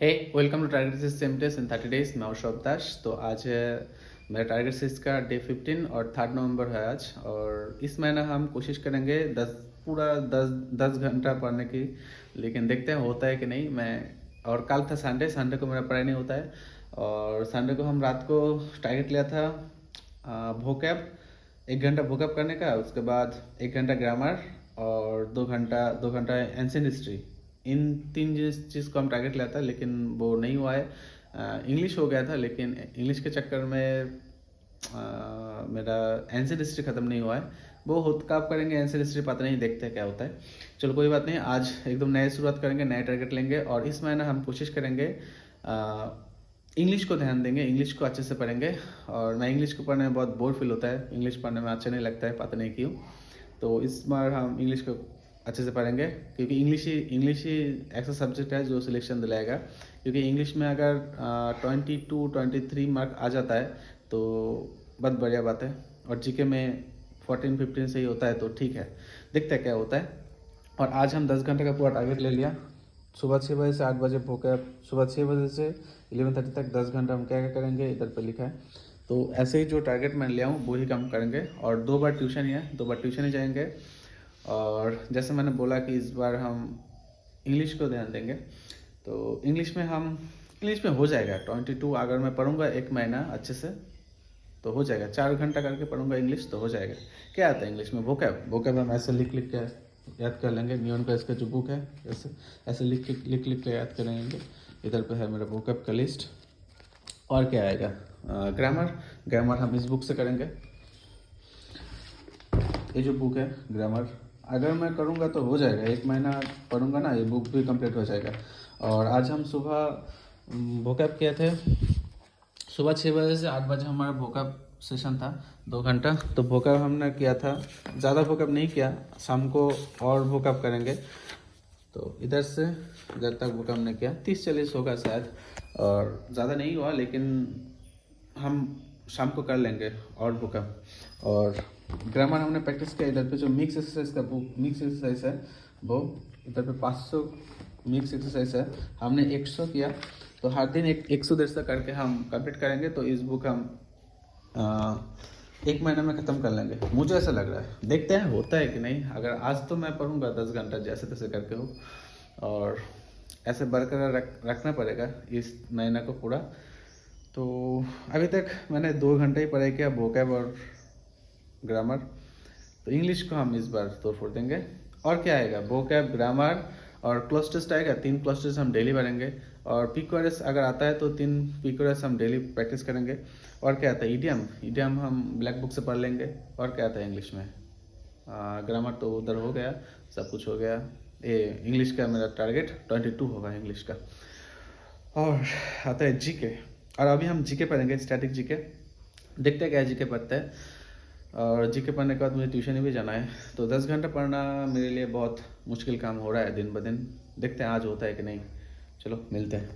Hey welcome to target system test in 30 days. मैं औरव दास। तो आज है मेरा टारगेट सिस्ट का डे 15 और 3 नवंबर है आज। और इस महीना हम कोशिश करेंगे पूरा 10 घंटा पढ़ने की, लेकिन देखते हैं होता है कि नहीं। और कल था संडे को मेरा पढ़ाई नहीं होता है। और संडे को हम रात को टारगेट लिया था वोकैब 1 घंटा वोकैब करने का, उसके बाद 1 घंटा ग्रामर और 2 घंटा एंशिएंट हिस्ट्री। इन 3 चीज़ को हम टारगेट लिया था, लेकिन वो नहीं हुआ है। इंग्लिश हो गया था, लेकिन इंग्लिश के चक्कर में मेरा एंशिएंट हिस्ट्री ख़त्म नहीं हुआ है। वो कब करेंगे एंशिएंट हिस्ट्री पता नहीं, देखते हैं क्या होता है। चलो कोई बात नहीं, आज एकदम नए शुरुआत करेंगे, नए टारगेट लेंगे। और इस महीना हम कोशिश करेंगे इंग्लिश को ध्यान देंगे, इंग्लिश को अच्छे से पढ़ेंगे। और मैं इंग्लिश को पढ़ने में बहुत बोर फील होता है, इंग्लिश पढ़ने में अच्छा नहीं लगता है, पता नहीं क्यों। तो इस बार हम इंग्लिश को अच्छे से पढ़ेंगे, क्योंकि इंग्लिश ही ऐसा सब्जेक्ट है जो सिलेक्शन दिलाएगा। क्योंकि इंग्लिश में अगर 22-23 मार्क आ जाता है तो बहुत बढ़िया बात है। और जीके में 14-15 से ही होता है, तो ठीक है, देखते हैं क्या होता है। और आज हम 10 घंटे का पूरा टारगेट ले लिया। सुबह 6 बजे से 8 बजे वोकैब, सुबह 6 बजे से 11:30 तक 10 घंटा हम क्या क्या करेंगे इधर पे लिखा है। तो ऐसे ही जो टारगेट मैं लिया हूँ वो ही काम करेंगे। और 2 बार ट्यूशन ही है, 2 बार ट्यूशन ही जाएंगे। और जैसे मैंने बोला कि इस बार हम इंग्लिश को ध्यान देंगे, तो इंग्लिश में हो जाएगा 22। अगर मैं पढ़ूंगा 1 महीना अच्छे से तो हो जाएगा। 4 घंटा करके पढ़ूंगा इंग्लिश तो हो जाएगा। क्या आता है इंग्लिश में? वोकैब हम ऐसे लिख के याद कर लेंगे। नियॉन का इसका जो बुक है ऐसे लिख के याद करेंगे। इधर पे है मेरा वोकैब का लिस्ट। और क्या आएगा? ग्रामर हम इस बुक से करेंगे। ये जो बुक है ग्रामर, अगर मैं करूँगा तो हो जाएगा। 1 महीना पढ़ूंगा ना, ये बुक भी कंप्लीट हो जाएगा। और आज हम सुबह वोकैब किए थे। सुबह 6 बजे से 8 बजे हमारा वोकैब सेशन था, 2 घंटा। तो वोकैब हमने किया था, ज़्यादा वोकैब नहीं किया। शाम को और वोकैब करेंगे। तो इधर से इधर तक वोकैब हमने किया, 30-40 होगा शायद, और ज़्यादा नहीं हुआ, लेकिन हम शाम को कर लेंगे और वोकैब। और ग्रामर हमने प्रैक्टिस किया। इधर पे जो मिक्स एक्सरसाइज है वो इधर पे 500 मिक्स एक्सरसाइज है, हमने 100 किया। तो हर दिन 150 करके हम कंप्लीट करेंगे। तो इस बुक हम 1 महीने में ख़त्म कर लेंगे, मुझे ऐसा लग रहा है। देखते हैं होता है कि नहीं। अगर आज तो मैं पढ़ूंगा 10 घंटा जैसे तैसे करके हो, और ऐसे बरकरार रखना पड़ेगा इस महीना को पूरा। तो अभी तक मैंने 2 घंटे ही पढ़ाई किया, वोकैब और ग्रामर। तो इंग्लिश को हम इस बार तोड़ फोड़ देंगे। और क्या आएगा? वोकैब, ग्रामर और क्लोज टेस्ट आएगा। 3 क्लोज टेस्ट हम डेली भरेंगे। और पीक्यूआरएस अगर आता है तो 3 पीक्यूआरएस हम डेली प्रैक्टिस करेंगे। और क्या आता है? ईडियम हम ब्लैक बुक से पढ़ लेंगे। और क्या आता है इंग्लिश में? ग्रामर तो उधर हो गया, सब कुछ हो गया। ये इंग्लिश का मेरा टारगेट 22 होगा इंग्लिश का। और आता है जीके। और अभी हम जीके पढ़ेंगे, स्टैटिक जीके। देखते हैं क्या जीके पढ़ते हैं। और जीके पढ़ने के बाद मुझे ट्यूशन भी जाना है। तो 10 घंटा पढ़ना मेरे लिए बहुत मुश्किल काम हो रहा है दिन ब दिन। देखते हैं आज होता है कि नहीं। चलो मिलते हैं।